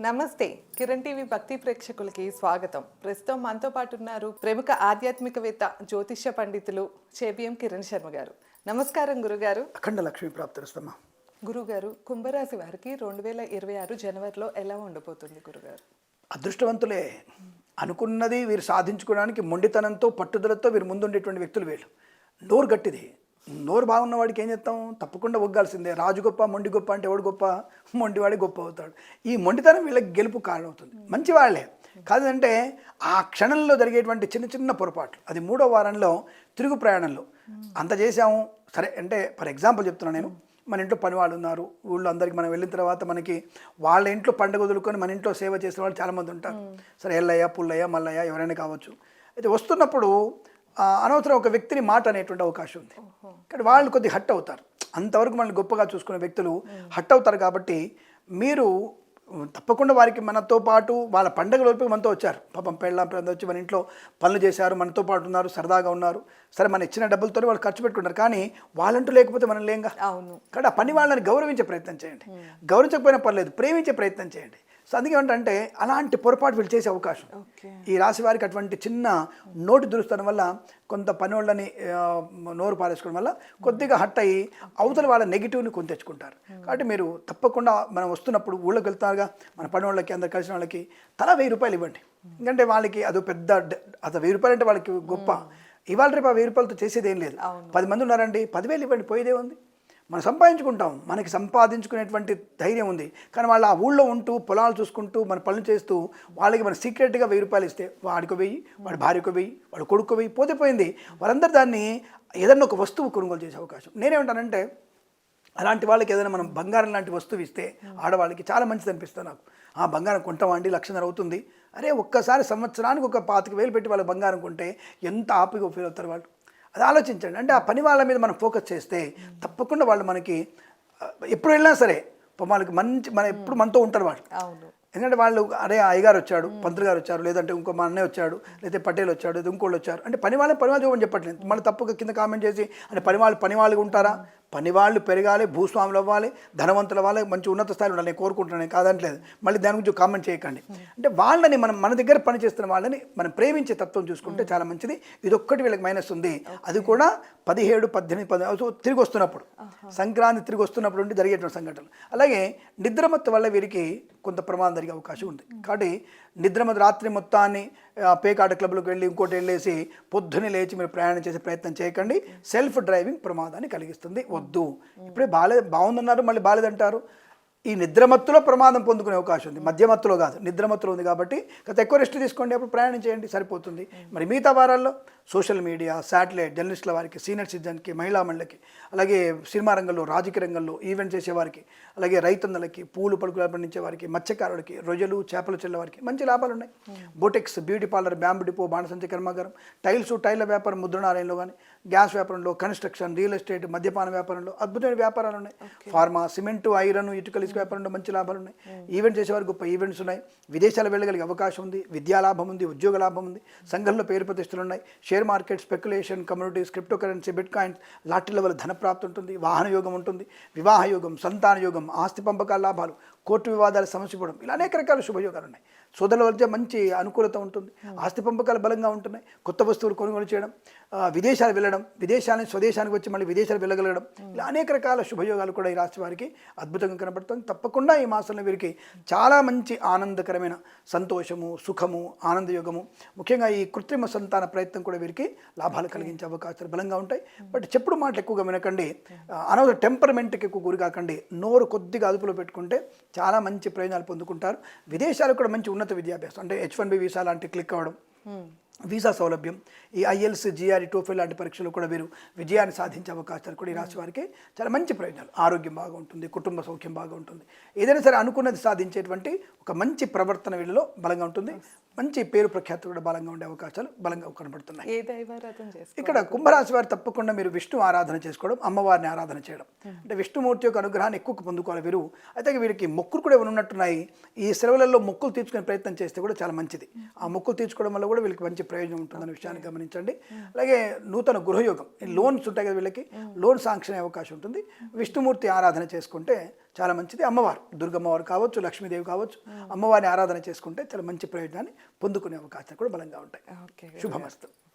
నమస్తే కిరణ్ టీవీ భక్తి ప్రేక్షకులకి స్వాగతం. ప్రస్తుతం మనతో పాటు ఉన్నారు ప్రముఖ ఆధ్యాత్మికవేత్త జ్యోతిష్య పండితులు చేబిఎం కిరణ్ శర్మ గారు. నమస్కారం గురుగారు. అఖండ లక్ష్మీ ప్రాప్తిరస్తమ్మ. గురుగారు, కుంభరాశి వారికి 2026 జనవరిలో ఎలా ఉండబోతుంది గురుగారు? అదృష్టవంతులే. అనుకున్నది వీరు సాధించుకోవడానికి మొండితనంతో పట్టుదలతో వీరు ముందుండేటువంటి వ్యక్తులు వీళ్ళు. నోరు గట్టిది. నోరు బాగున్న వాడికి ఏం చేస్తాం? తప్పకుండా ఒగ్గాల్సిందే. రాజు గొప్ప మొండి గొప్ప అంటే ఎవడు గొప్ప? మొండివాడి గొప్ప అవుతాడు. ఈ మొండితనం వీళ్ళకి గెలుపు కారణమవుతుంది. మంచి వాళ్ళే కాదంటే ఆ క్షణంలో జరిగేటువంటి చిన్న చిన్న పొరపాట్లు, అది 3వ వారంలో తిరుగు ప్రయాణంలో అంత చేసాము సరే అంటే ఫర్ ఎగ్జాంపుల్ చెప్తున్నాను నేను. మన ఇంట్లో పని వాళ్ళు ఉన్నారు, ఊళ్ళో అందరికి మనం వెళ్ళిన తర్వాత మనకి వాళ్ళ ఇంట్లో పండుగ వదులుకొని మన ఇంట్లో సేవ చేసిన వాళ్ళు చాలామంది ఉంటారు. సరే ఎల్లయ్య పుల్లయ్య మల్లయ్య ఎవరైనా కావచ్చు. అయితే వస్తున్నప్పుడు అనవసరం ఒక వ్యక్తిని మాట అనేటువంటి అవకాశం ఉంది. కానీ వాళ్ళు కొద్దిగా హట్ అవుతారు. అంతవరకు మనల్ని గొప్పగా చూసుకునే వ్యక్తులు హట్ అవుతారు. కాబట్టి మీరు తప్పకుండా వారికి మనతో పాటు వాళ్ళ పండుగ లోపల మనతో వచ్చారు. పాపం పెళ్ళంతా వచ్చి మన ఇంట్లో పనులు చేశారు, మనతో పాటు ఉన్నారు, సరదాగా ఉన్నారు. సరే మన ఇచ్చిన డబ్బులతో వాళ్ళు ఖర్చు పెట్టుకుంటారు. కానీ వాళ్ళంటూ లేకపోతే మనం లేంగా. అవును. కాబట్టి ఆ పని వాళ్ళని గౌరవించే ప్రయత్నం చేయండి. గౌరవించకపోయినా పర్లేదు, ప్రేమించే ప్రయత్నం చేయండి. సో అందుకే ఏమంటే అలాంటి పొరపాటు వీళ్ళు చేసే అవకాశం. ఈ రాశి వారికి అటువంటి చిన్న నోటి దురుస్తనం వల్ల కొంత పని వాళ్ళని నోరు పారేసుకోవడం వల్ల కొద్దిగా హట్ అయ్యి అవతల వాళ్ళ నెగిటివ్ని కొని తెచ్చుకుంటారు. కాబట్టి మీరు తప్పకుండా మనం వస్తున్నప్పుడు ఊళ్ళోకి వెళ్తారుగా, మన పని వాళ్ళకి అందరు కలిసిన వాళ్ళకి తలా 1000 రూపాయలు ఇవ్వండి. ఎందుకంటే వాళ్ళకి అదో పెద్ద అది 1000 రూపాయలు అంటే వాళ్ళకి గొప్ప. ఇవాళ రేపు ఆ 1000 రూపాయలతో చేసేది ఏం లేదు. 10 మంది ఉన్నారండి, 10,000 ఇవ్వండి, పోయేదే ఉంది. మనం సంపాదించుకుంటాం, మనకి సంపాదించుకునేటువంటి ధైర్యం ఉంది. కానీ వాళ్ళు ఆ ఊళ్ళో ఉంటూ పొలాలు చూసుకుంటూ మన పనులు చేస్తూ వాళ్ళకి మన సీక్రెట్గా 1000 రూపాయలు ఇస్తే వాడికి 1000, వాడి భార్యకు 1000, వాడు కొడుకు 1000 పోతే పోయింది. వాళ్ళందరూ దాన్ని ఏదన్నా ఒక వస్తువు కొనుగోలు చేసే అవకాశం. నేనేమంటానంటే అలాంటి వాళ్ళకి ఏదైనా మనం బంగారం లాంటి వస్తువు ఇస్తే ఆడవాళ్ళకి చాలా మంచిది అనిపిస్తుంది నాకు. ఆ బంగారం కొంటామండి 1,00,000 అవుతుంది. అరే ఒక్కసారి సంవత్సరానికి ఒక 25,000 పెట్టి వాళ్ళ బంగారం కొంటే ఎంత ఆపిగా ఫీల్ అవుతారు వాళ్ళు. అది ఆలోచించండి. అంటే ఆ పని వాళ్ళ మీద మనం ఫోకస్ చేస్తే తప్పకుండా వాళ్ళు మనకి ఎప్పుడు వెళ్ళినా సరే వాళ్ళకి మన ఎప్పుడు మనతో ఉంటారు వాళ్ళు. ఎందుకంటే వాళ్ళు అరే అయ్యగారు వచ్చాడు, పంతులు గారు వచ్చారు, లేదంటే ఇంకో మా అన్నయ్య వచ్చాడు, లేదంటే పటేల్ వచ్చాడు, లేదా ఇంకోళ్ళు వచ్చారు అంటే పని వాళ్ళు చూడమని చెప్పట్లేదు. మళ్ళీ తప్పుగా కింద కామెంట్ చేసి అంటే పని వాళ్ళు ఉంటారా? పని వాళ్ళు పెరగాలి, భూస్వాములు అవ్వాలి, ధనవంతులు అవ్వాలి, మంచి ఉన్నత స్థాయిలో ఉండాలి. నేను కోరుకుంటున్నాను, కాదంటలేదు. మళ్ళీ దాని గురించి కామెంట్ చేయకండి. అంటే వాళ్ళని మన దగ్గర పని చేస్తున్న వాళ్ళని మనం ప్రేమించే తత్వం చూసుకుంటే చాలా మంచిది. ఇదొక్కటి వీళ్ళకి మైనస్ ఉంది. అది కూడా 17, 18, 10 తిరిగి వస్తున్నప్పుడు, సంక్రాంతి తిరిగి వస్తున్నప్పుడు ఉండి జరిగేటువంటి సంఘటనలు. అలాగే నిద్రమత్తు వల్ల వీరికి కొంత ప్రమాదం జరిగే అవకాశం ఉంది. కాబట్టి నిద్రమత్తు రాత్రి మొత్తాన్ని పేకాట క్లబ్లకు వెళ్ళి ఇంకోటి వెళ్ళేసి పొద్దున్నే లేచి మీరు ప్రయాణం చేసే ప్రయత్నం చేయకండి. సెల్ఫ్ డ్రైవింగ్ ప్రమాదాన్ని కలిగిస్తుంది. వద్దు. ఇప్పుడే బాగుందన్నారు, మళ్ళీ బాలేదంటారు. ఈ నిద్రమత్తులో ప్రమాదం పొందుకునే అవకాశం ఉంది, మధ్యమత్తులో కాదు, నిద్రమత్తులో ఉంది. కాబట్టి కొంత ఎక్కువ రెస్ట్ తీసుకోండి, అప్పుడు ప్రయాణం చేయండి, సరిపోతుంది. మరి మిగతా వారాల్లో సోషల్ మీడియా, శాటిలైట్, జర్నలిస్టుల వారికి, సీనియర్ సిటిజన్కి, మహిళా మండలికి, అలాగే సినిమా రంగంలో, రాజకీయ రంగంలో ఈవెంట్ చేసేవారికి, అలాగే రైతన్నలకి, పూలు పలుకులు పండించే వారికి, మత్స్యకారులకి, రొయ్యలు చేపలు చెల్లే వారికి మంచి లాభాలు ఉన్నాయి. బొటెక్స్, బ్యూటీ పార్లర్, బ్యాంబు డిపో, బాణసంచ కర్మాగారం, టైల్ల వ్యాపారం, ముద్రణాలయంలో కానీ, గ్యాస్ వ్యాపారంలో, కన్స్ట్రక్షన్, రియల్ ఎస్టేట్, మద్యపాన వ్యాపారంలో అద్భుతమైన వ్యాపారాలు ఉన్నాయి. ఫార్మా, సిమెంటు, ఐరన్, ఇటుకలు వ్యాపారంలో మంచి లాభాలు ఉన్నాయి. ఈవెంట్ చేసేవారు గొప్ప ఈవెంట్స్ ఉన్నాయి. విదేశాలు వెళ్ళగలిగే అవకాశం ఉంది. విద్యా లాభం ఉంది, ఉద్యోగ లాభం ఉంది. సంఘంలో పేరు ప్రతిష్టలు ఉన్నాయి. Share market, speculation, communities, crypto currency, bitcoins, లాటరీల వల్ల ధనప్రాప్తి ఉంటుంది. వాహన యోగం ఉంటుంది. వివాహ యోగం, సంతాన యోగం, ఆస్తి పంపకాల లాభాలు, కోర్టు వివాదాలు సమస్యపడడం, ఇలా అనేక రకాల శుభయోగాలు ఉన్నాయి. సోదరుల మధ్య మంచి అనుకూలత ఉంటుంది. ఆస్తి పంపకాలు బలంగా ఉంటున్నాయి. కొత్త వస్తువులు కొనుగోలు చేయడం, విదేశాలు వెళ్ళడం, విదేశాలని స్వదేశానికి వచ్చి మళ్ళీ విదేశాలు వెళ్ళగలగడం, ఇలా అనేక రకాల శుభయోగాలు కూడా ఈ రాశి వారికి అద్భుతంగా కనబడుతుంది. తప్పకుండా ఈ మాసంలో వీరికి చాలా మంచి ఆనందకరమైన సంతోషము, సుఖము, ఆనందయోగము, ముఖ్యంగా ఈ కృత్రిమ సంతాన ప్రయత్నం కూడా వీరికి లాభాలు కలిగించే అవకాశాలు బలంగా ఉంటాయి. బట్ చెప్పుడు మాటలు ఎక్కువగా వినకండి. అనవసర టెంపర్మెంట్కి ఎక్కువ గురి కాకండి. నోరు కొద్దిగా అదుపులో పెట్టుకుంటే చాలా మంచి ప్రయోజనాలు పొందుకుంటారు. విదేశాలకు కూడా మంచి ఉన్నత విద్యాభ్యాసం అంటే H1B వీసా లాంటి క్లిక్ అవ్వడం, వీసా సౌలభ్యం, ఈ IELTS, GRE, TOEFL లాంటి పరీక్షలు కూడా వీరు విజయాన్ని సాధించే అవకాశాలు కూడా ఈ రాశి వారికి చాలా మంచి ప్రయోజనాలు. ఆరోగ్యం బాగా ఉంటుంది, కుటుంబ సౌఖ్యం బాగా ఉంటుంది. ఏదైనా సరే అనుకున్నది సాధించేటువంటి ఒక మంచి ప్రవర్తన వీళ్ళలో బలంగా ఉంటుంది. మంచి పేరు ప్రఖ్యాతులు కూడా బలంగా ఉండే అవకాశాలు బలంగా కనబడుతున్నాయి. ఇక్కడ కుంభరాశి వారు తప్పకుండా మీరు విష్ణు ఆరాధన చేసుకోవడం, అమ్మవారిని ఆరాధన చేయడం, అంటే విష్ణుమూర్తి యొక్క అనుగ్రహాన్ని ఎక్కువ పొందుకోవాలి వీరు. అయితే వీరికి మొక్కులు కూడా ఏమైనా ఉన్నట్టున్నాయి. ఈ సెలవులలో మొక్కులు తీర్చుకునే ప్రయత్నం చేస్తే కూడా చాలా మంచిది. ఆ మొక్కులు తీర్చుకోవడం వల్ల కూడా వీళ్ళకి మంచి ప్రయోజనం ఉంటుందనే విషయాన్ని గమనించండి. అలాగే నూతన గృహయోగం, లోన్స్ ఉంటాయి కదా వీళ్ళకి, లోన్ శాంక్షన్ అయ్యే అవకాశం ఉంటుంది. విష్ణుమూర్తి ఆరాధన చేసుకుంటే చాలా మంచిది. అమ్మవారు దుర్గమ్మవారు కావచ్చు, లక్ష్మీదేవి కావచ్చు, అమ్మవారిని ఆరాధన చేసుకుంటే చాలా మంచి ప్రయోజనాన్ని పొందుకునే అవకాశాలు కూడా బలంగా ఉంటాయి. ఓకే. శుభమస్తు.